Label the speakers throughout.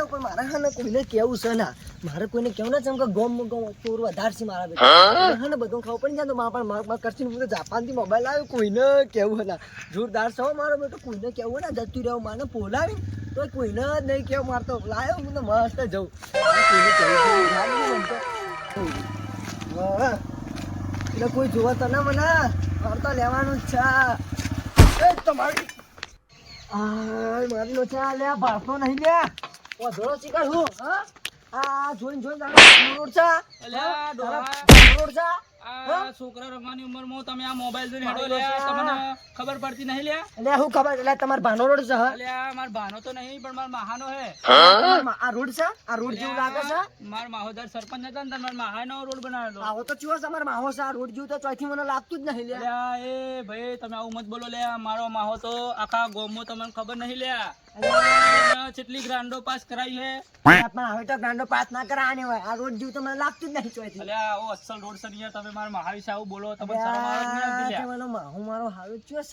Speaker 1: પણ મારે હા ને કોઈને કેવું છે ના મારે કોઈને કેવું ના ચમકે ગોમ ચોર વધારે છે મારા બેટા હા ને બધું ખાવ પડી જાય તો મારા કરશે હું તો જાપાનથી મોબાઈલ આવ્યો કોઈને કેવું ના જોરદાર છે મારો બેટો કોઈને કેવું ના જતું રહેવું માને બોલાવી તો કોઈને જ નહીં કેવું મારતો લાયો હું તો મસ્ત જઉં કોઈને કેવું એટલે કોઈ જોવા તો ના મને મારે તો લેવાનું જ છે તમારી મારી લો લે ભાષો નહીં લે ઓધળો શીખર હું હા આ જોઈને રોડ છે
Speaker 2: અલ્યા ડોહા
Speaker 1: રોડ છે
Speaker 2: આ છોકરા રમવાની ઉંમરમાં તમે આ મોબાઈલ જોઈને હેડો લ્યા તમને ખબર પડતી નહીં લ્યા
Speaker 1: એટલે હું ખબર એટલે તમાર ભાનો રોડ છે
Speaker 2: અલ્યા માર ભાનો તો નહીં પણ માર માહાનો હે
Speaker 1: આ રોડ છે આ રોડ જેવું લાગે છે
Speaker 2: માર માહોદર સરપંચ હતા ને માર માહાનો રોડ બનાવેલો
Speaker 1: આવો તો ચિયો છે અમાર માહો છે આ રોડ જેવું તો ચોથી મને લાગતું જ નહીં લે
Speaker 2: અલ્યા એ ભાઈ તમે આવું મત બોલો લ્યા મારો માહો તો આખા ગામમાં તમને ખબર નહીં લ્યા કેટલી ગ્રાન્ડો પાસ કરાઈ હે
Speaker 1: પણ હવે તો ગાંડો પાસ ના કરાવવાની હોય આ રોડ જેવું તો મને લાગતું જ નહીં ચોથી
Speaker 2: અલ્યા ઓ અસલ રોડ છે યાર તમે માર માહા વિશે આવું બોલો તમને શરમ આવે કે નહીં આવતી લ્યા
Speaker 1: મને માહો મારો હારો ચિયો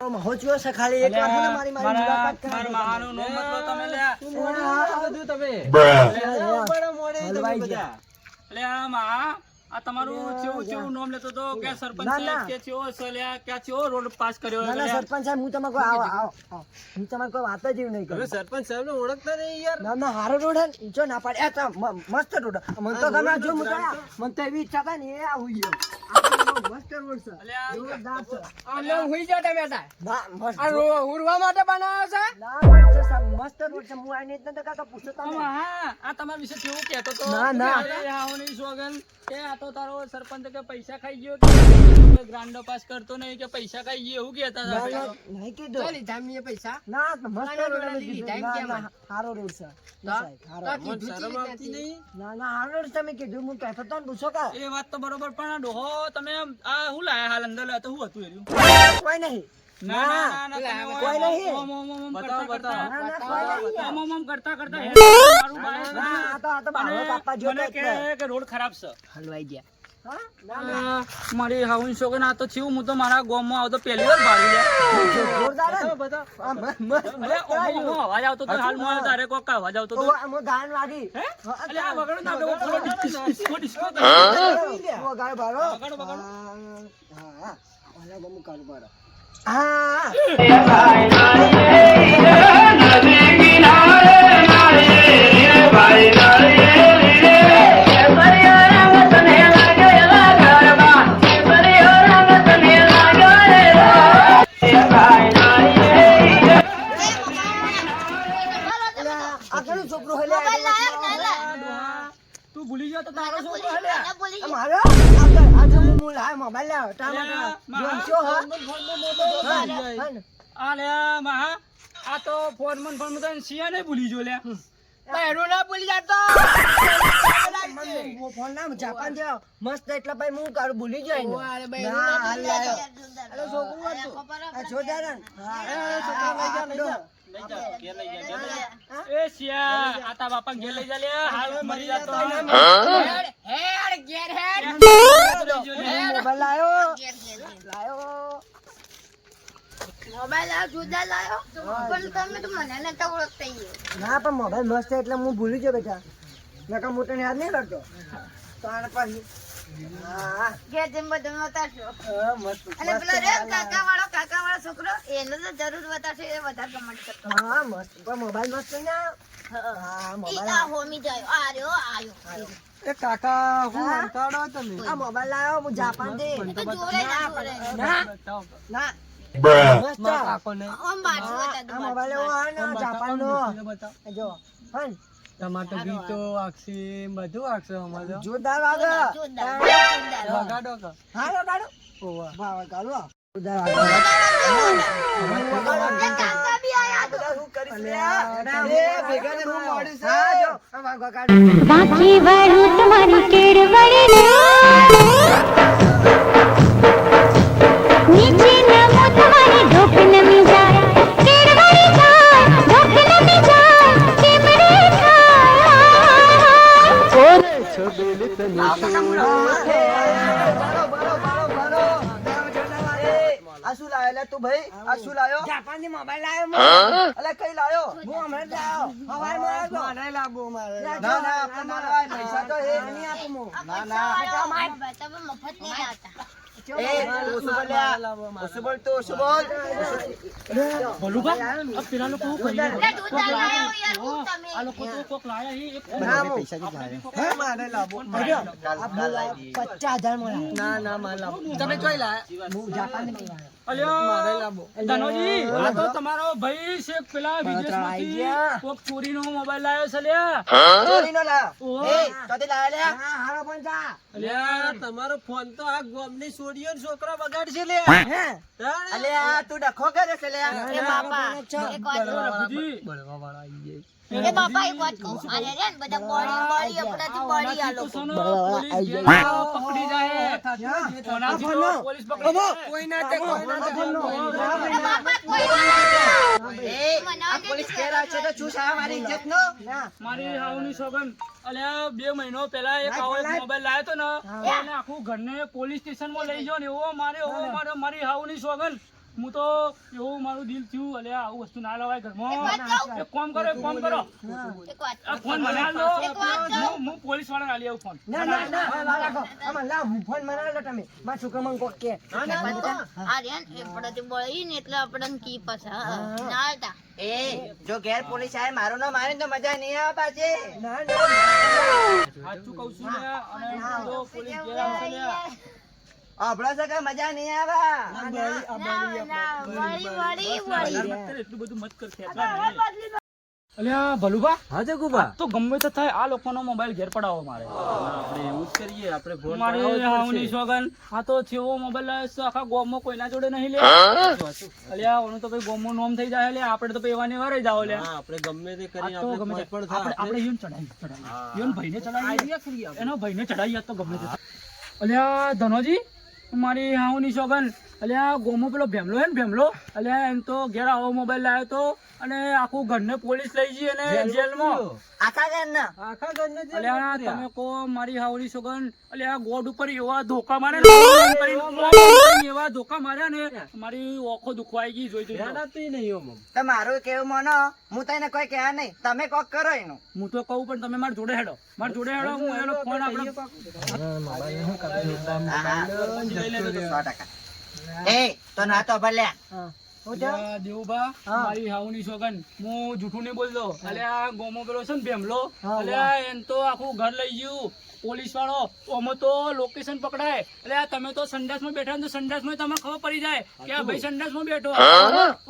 Speaker 1: છે માહો ચિયો છે ખાલી એક વાર મને મારી મુલાકાત
Speaker 2: માર
Speaker 1: કરાવી
Speaker 2: માહાનું નામ મત લો તમે લ્યા
Speaker 1: બધું તમે હલવાઈ ગયા
Speaker 2: અલ્યા મા આ તમારું કેવું નામ લેતો તો કે સરપંચ સાહેબ કે ચેવો સલ્યા કે ચેવો રોડ પાસ કર્યો
Speaker 1: ના સરપંચ સાહેબ હું તમારે કોઈ આવો હું તમારે કોઈ વાત જ નહીં કરું
Speaker 3: સરપંચ સાહેબ ને ઓળખતા નહીં યાર
Speaker 1: ના હારો રોડ હે ઊંચો ના પાડે આ તો મસ્ત રોડ મન તો તમે જો મન તો એવી ઈચ્છા થાય ને એ આવું ગયો મસ્ત રોડ છે જોરદાર છે
Speaker 3: આને હુઈ જા તમે તા
Speaker 1: ના મસ્ત
Speaker 3: આ ઉરવા માટે બનાવ્યો છે
Speaker 1: ના મસ્ત રોડ છે હું આઈને જ ન કાકા પૂછતો તમે
Speaker 2: હા આ તમારા વિશે કેવું કહેતો તો
Speaker 1: ના.
Speaker 2: હાહોની સોગન કે આ તો તારો સરપંચ કે પૈસા ખાઈ ગયો કે ગ્રાન્ડો પાસ કરતો નહીં કે પૈસા ખાઈ ગયો એવું કહેતા હતા
Speaker 1: નહીં કીધું
Speaker 3: ચાલી જામીએ પૈસા
Speaker 1: ના મસ્ત રોડ
Speaker 3: ના,
Speaker 1: હારો રોડ છે હારો
Speaker 3: શરમ આવતી નહીં
Speaker 1: ના હારો રોડ તમે કીધું હું કહેતો તો ને પૂછો કા
Speaker 2: એ વાત તો બરોબર પણ આ ડોહો તમે આ હું લાયા હાલ અંદર લાયા તો હું હતું એર્યું
Speaker 1: કોઈ નહીં
Speaker 2: ના
Speaker 1: કોઈ નહીં.
Speaker 2: બતાવો બતાવો
Speaker 1: ના કોઈ નહીં
Speaker 2: ઓમ કરતા કરતા મારું બાય
Speaker 1: ના આ તો બાળો કાપવા જો
Speaker 2: મને કે રોડ ખરાબ છે
Speaker 1: હલવાઈ ગયા હા
Speaker 2: મારી હાઉન શોગન આ તો થયું હું તો મારા ગામમાં આવતો પહેલી વાર ભાડી લે
Speaker 1: જોરદાર હે?
Speaker 2: બતા
Speaker 1: આ મસ્ત
Speaker 2: અલે ઓમો અવાજ આવતો તો હાલ મોય તારે કોક અવાજ આવતો તો
Speaker 1: ઓ ગાન વાગી
Speaker 2: હે અલે આ વગડો ના દો ડિસ્કો ડિસ્કો
Speaker 1: ઓ ગાય બારો
Speaker 2: વગાડો, વગાડો.
Speaker 1: હા ઓલા ગમ કર બારો હા આગળ છોકરો હલે
Speaker 2: તું ભૂલી ગયો તો તારો છોકરો હલ્યા
Speaker 1: મારો આજે હું લાય મોબાઈલ લાવ ટાટા જોન છો હા
Speaker 2: આલે મહા આ તો ફોન તો સિયા ને ભૂલી જો લે
Speaker 3: પહેરું ના ભૂલી જાતો
Speaker 1: ફોન નામ જાપાન જાવ મસ્ત એટલે ભાઈ હું કારું ભૂલી જાય ને
Speaker 3: અરે ભાઈ
Speaker 1: ના હાલ લાયો અરે છોકરું હતું આ જોડારણ
Speaker 2: એ સિયા આતા બાપા ઘેર લઈ જા લે હાલ મરી જાતો
Speaker 3: હેડ ઘેર હેડ
Speaker 1: મોબાઈલ લાયો
Speaker 4: મોબાઈલ આ જુદા લાયો પણ તમે તો મને નતા ઓળખતા ઈ.
Speaker 1: ના પણ મોબાઈલ મસ્ત છે એટલે હું ભૂલી ગયો બેટા નકર મોટો યાદ નહીં કરતો તો આને પછી હા
Speaker 4: ઘેર જેમ બધું બતાવશો.
Speaker 1: મસ્ત
Speaker 4: અને પેલો રે કાકા વાળો છોકરો એને તો જરૂર બતાવશે એ વધારે કમેન્ટ કરતો.
Speaker 1: હા મસ્ત પણ મોબાઈલ મસ્ત છે ને હા
Speaker 4: ઈ
Speaker 1: મોબાઈલ
Speaker 4: આ હોમી જાય આ રહ્યો આયો
Speaker 3: એ કાકા હું
Speaker 1: હા?
Speaker 3: અંતાડો તમે
Speaker 1: આ મોબાઈલ લાયો હું જાપાન થી
Speaker 4: તો જોરે
Speaker 1: ના ના મસ્ત
Speaker 3: મારા કાકોને
Speaker 4: ઓમ બાજુ
Speaker 1: આ મોબાઈલ એવો આવે ને જાપાન નો જો હન
Speaker 3: ટમાટર ગીતો આક્ષી બધું આક્ષે અમારે
Speaker 1: જોરદાર વાગે
Speaker 3: વગાડો કા
Speaker 1: હા વગાડો
Speaker 3: ઓવા
Speaker 1: વાહ વગાડો જોરદાર વાગે
Speaker 4: કાકા બી આયા તો.
Speaker 1: બધા શું કરીશ લે ભેગા ને હું મોડું છે જો વગાડો
Speaker 5: बाकी वही तुम्हारी केड़वड़ी नीचे नमो तुम्हारी ढोक नमी जाए केड़वड़ी जाए ढोक नमी जाए केमरे जाए
Speaker 3: ઓરે છબેલી તને
Speaker 1: આ શું લાયો લાયો લે તું ભાઈ? આ શું લાયો?
Speaker 3: જાપાનથી મોબાઈલ લાવ્યો હું.
Speaker 1: અલે કઈ લાયો?
Speaker 3: હું હમણાં જ લાવ્યો. હવારમાં લાવ્યો. મારે લાવવો મારે.
Speaker 1: ના ના આપણે મારવા પૈસા તો હે
Speaker 3: નહીં આપું હું.
Speaker 1: ના ના
Speaker 4: તમે મફત નહીં આવતા.
Speaker 1: એ ઓછું બોલ લ્યા. ઓછું બોલ તું ઓછું બોલ.
Speaker 2: ભલુભા આ પેલા લોકો શું કરી રહ્યા?
Speaker 4: તું ચાલ લાયો યાર હું તમે.
Speaker 2: આ લોકો તો કોક લાયા હી એક
Speaker 1: પૈસા જ લાયો.
Speaker 3: હે, મારે લાવવો.
Speaker 1: કાલ ના લાવી.
Speaker 3: 50,000 મળે. ના ના મારે લાવવો. તમે જોઈ લાયા. હું જાપાનથી મંગાવ્યો. મારે
Speaker 2: અલ્યા
Speaker 3: લાવવો.
Speaker 2: ધનોજી આ તો તમારો ભાઈ છે પેલા વિદેશમાંથી કોક ચોરીનો મોબાઈલ લાયો છે લ્યા.
Speaker 1: ચોરીનો લાયો.
Speaker 2: ઓહો.
Speaker 1: એ તોથી લાયો લ્યા.
Speaker 3: હા, હારો પણ જા.
Speaker 2: અલ્યા
Speaker 3: તમારો ફોન તો આ ગોમની છોડીઓ ને છોકરા બગાડશે લે. હે?
Speaker 1: અલે આ તું ડખો કરે છે લ્યા.
Speaker 4: એ બાપા એક વાત કહું.
Speaker 2: રઘુજી,
Speaker 4: એ બાપા એક વાત કહું. આ રે ને બધા બોડી આપણાથી બોડી આ લોકો.
Speaker 2: તો પોલીસ ઘેર પકડી જાય. કોનાથી તો પોલીસ પકડી જાય.
Speaker 3: કોઈ ના તે કોઈ ના તે.
Speaker 4: એ બાપા કોઈ
Speaker 1: એ આ પોલીસ ઘેર આવશે તો શું છે મારી ઇજ્જત નો?
Speaker 2: મારી હાઉની સોગન અલ્યા 2 મહિનો પહેલા એક આવો એક મોબાઈલ લાયો તો ને એને આખું ઘરને પોલીસ સ્ટેશનમાં લઈ ગયો ને એવો મારી હાઉની સોગન હું તો એવું મારું દિલ થયું અલ્યા આવું વસ્તુ ના લવાય ઘરમાં. એક કામ કરો
Speaker 4: એક વાત
Speaker 2: આ ફોન મને આલ દો. હું પોલીસ વાળાને આલી આવું ફોન.
Speaker 3: ના ના ના ના રાખો. આમાં લાવ હું ફોન બનાવેલો તમે. મારા છોકરા મને કોક કે.
Speaker 4: આ રે ને આપણાથી બોડી ને એટલે આપણને કી પાછા ના આવતા.
Speaker 1: એ જો ઘેર પોલીસ આવે મારું ના મારે તો મજા નહીં આવે પાછી.
Speaker 3: ના ના
Speaker 2: સાચું કહું છું લ્યા અને હું તો પોલીસ ઘેર આવશે લ્યા.
Speaker 1: અભળો છે કે મજા નહીં આવે.
Speaker 2: અત્યારે એટલું બધું મત કર ખેંચવા નહીં. અલ્યા ભલુભા
Speaker 3: હા જગુબા.
Speaker 2: તો ગમે તે થાય આ લોકોનો મોબાઈલ ઘેર પડાવો મારે.
Speaker 3: આપણે એવું જ કરીએ. આપણે ફોન
Speaker 2: મારી હાઉની સોગન આ તો છેવો મોબાઈલ લાવ્યો છે આખા ગામમાં કોઈના જોડે નહીં લે. અલ્યા ઓનું તો ભાઈ ગામમાં નોમ થઈ જાય લે આપણે તો પેવાની વારે જાવ લે.
Speaker 3: આપણે ગમે તે
Speaker 2: આ તો ગમે તે આપણે ઈયોને ચડાવી ઈયોને ભાઈને ચડાવી એનો ભાઈને ચડાવી તો ગમે તે. અલ્યા ધનોજી મારી હાઉની સોગન અલ્યા ગોમો પેલો ભેમલો હે ને ભેમલો અલ્યા એમ તો ઘેર આવો મોબાઈલ લાવ્યો તો અને આખું ઘરને પોલીસ લઈ ગઈ અને જેલમાં.
Speaker 1: આખા ઘર ના
Speaker 3: આખા ઘરને જે
Speaker 2: અલ્યા તમે કહો મારી હાવની સોગન અલ્યા ગોડ ઉપર એવા ધોકા મારે એવા ધોકા માર્યા ને મારી ઓખો દુખવાઈ ગઈ જોઈ જોઈ.
Speaker 3: ધ્યાનાતી નહીં ઓમ.
Speaker 1: તો મારું કેવું માનો હું તને કોઈ કહેવા નહીં તમે કોક કરો એનું.
Speaker 2: હું તો કહું પણ તમે મારી જોડે હેડો હું એનો ફોન આપણે
Speaker 1: 100%. એ તો ના તો ભલે
Speaker 2: અલ્યા દેવુભા મારી હાવની સોગન હું જૂઠું નહીં બોલતો અલ્યા ગોમો પેલો છે ને ભેમલો અલ્યા એમ તો આખું ઘર લઈ ગયું પોલીસ વાળો ઓમાં તો લોકેશન પકડાય એટલે તમે તો સંડાસમાં બેઠા તો સંડાસમાં તમને ખબર પડી જાય કે આ ભાઈ સંડાસમાં બેઠો.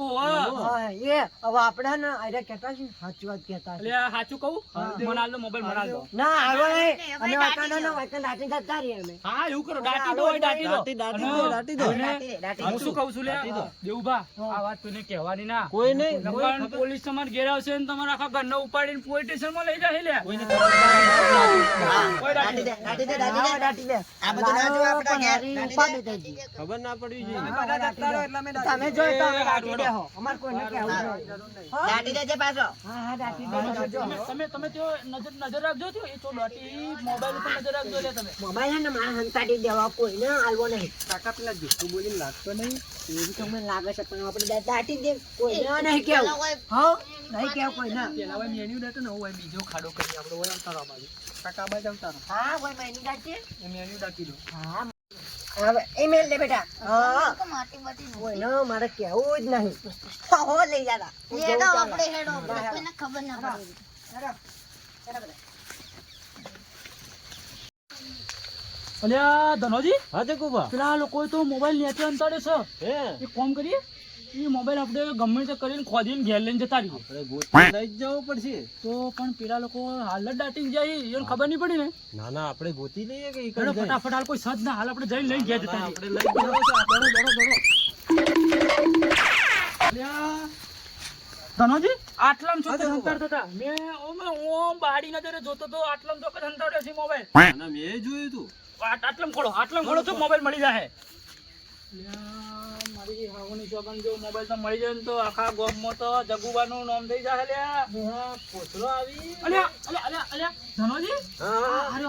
Speaker 2: ઓહો
Speaker 3: એ હવે આપણે ને આરે કહેતા છે સાચી વાત કહેતા છે.
Speaker 2: એટલે સાચું કહું મને આલ દો મોબાઈલ મને આલ દો.
Speaker 3: ના આવ્યો નહીં. અને વાંકાનો ના વાંકા દાટી જતા રહીએ અમે.
Speaker 2: હા એવું કરો દાટી દો દાટી દો હું શું કહું છું લે દેવુભા આ વાત કોઈને કહેવાની ના.
Speaker 3: કોઈ નહીં.
Speaker 2: નકર પોલીસ તમારે ઘેર આવશે ને તમારા આખા ઘરને ઉપાડીને પોલીસ સ્ટેશનમાં લઈ જાય લે. કોઈ
Speaker 1: દાટી દે. આ બધું ના જો આપણા ઘેર દાટી દે.
Speaker 3: ખબર ના પડવી જોઈએ.
Speaker 1: તમે
Speaker 3: જો તો અમે દાટી દેહો. અમાર કોઈને કહેવું નહીં.
Speaker 1: દાટી દેજે પાછો.
Speaker 3: હા હા દાટી દેજો.
Speaker 2: તમે તો નજર રાખજો છો એ તો દાટી મોબાઈલ ઉપર નજર રાખજો લે તમે.
Speaker 3: મોબાઈલ હે ને મારે હંતાડી દેવા કોઈને આલવો નહીં. કાકા પેલા જુઠ્ઠું બોલીને લાગતો નહીં. એવું તમને લાગે છે પણ આપણે દાટી દે કોઈને નહીં કેવું. હા નહીં કેવું કોઈને.
Speaker 2: પેલા ભાઈ મેન્યુ દેતો ને હોય બીજો ખાડો કરી આપણે હોય અંતરા બાજુ કાકા બાજુ અંતરા
Speaker 3: હા કોઈ મહિની દાટી.
Speaker 2: એ મેન્યુ દાખી દો.
Speaker 3: હા હવે ઈમેલ દે બેટા. હા
Speaker 4: માટી બાટી
Speaker 3: કોઈને મારે કેવું જ નહીં. હો લઈ જાતા.
Speaker 4: હેડો આપણે હેડો કોઈને ખબર ના પડે.
Speaker 2: અલ્યા ધનોજી
Speaker 3: હા જગુબા.
Speaker 2: પેલા લોકો તો મોબાઈલ નીચે અંતાડે છે એક કામ કરીએ એ મોબાઈલ આપણે ગમે તે કરીને ખોદીને ઘેર લઈને જતા રહીએ.
Speaker 3: આપણે ગોતી લઈ જ જવું પડશે.
Speaker 2: તો પણ પેલા લોકો હાલ જ દાટી જાય એને ખબર નહીં પડી ને.
Speaker 3: ના ના આપણે ગોતી લઈએ કે
Speaker 2: હેડો ફટાફટ હાલ કોઈ સજ ના હાલ આપણે જઈને લઈને ઘેર જતા રહીએ.
Speaker 3: આપણે લઈ જવું છે.
Speaker 2: અલ્યા ધનોજી આટલામ ચોક્કસ અંતર થતા મેં ઓમ બાડી નજરે જોતો તો આટલામ ચોક્કસ અંતર છે મોબાઈલ.
Speaker 3: ના મેં જોયું તું.
Speaker 2: આટલામ ખોળો તો મોબાઈલ મળી જાય. મારી હાવની સોગન જો મોબાઈલ તો મળી જાય ને તો આખા ગામમાં તો જગુબાનું નામ થઈ જાય લ્યા.
Speaker 3: કોથળો આવી.
Speaker 2: અલ્યા ધનોજી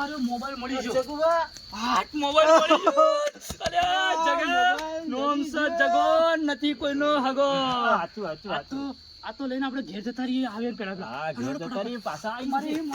Speaker 2: અરે મોબાઈલ મળી ગયો.
Speaker 3: જગુબા
Speaker 2: હાથ મોબાઈલ મળી ગયો. અલ્યા જગન નોમ સ જગન નથી કોઈનો હગો.
Speaker 6: સાચું સાચું
Speaker 2: આ તો લઈને આપણે ઘેર જતા રહીએ આવે પેલા
Speaker 6: હા ઘેર જતા રહીએ, પાછા આવી
Speaker 2: મારે
Speaker 6: જઈએ.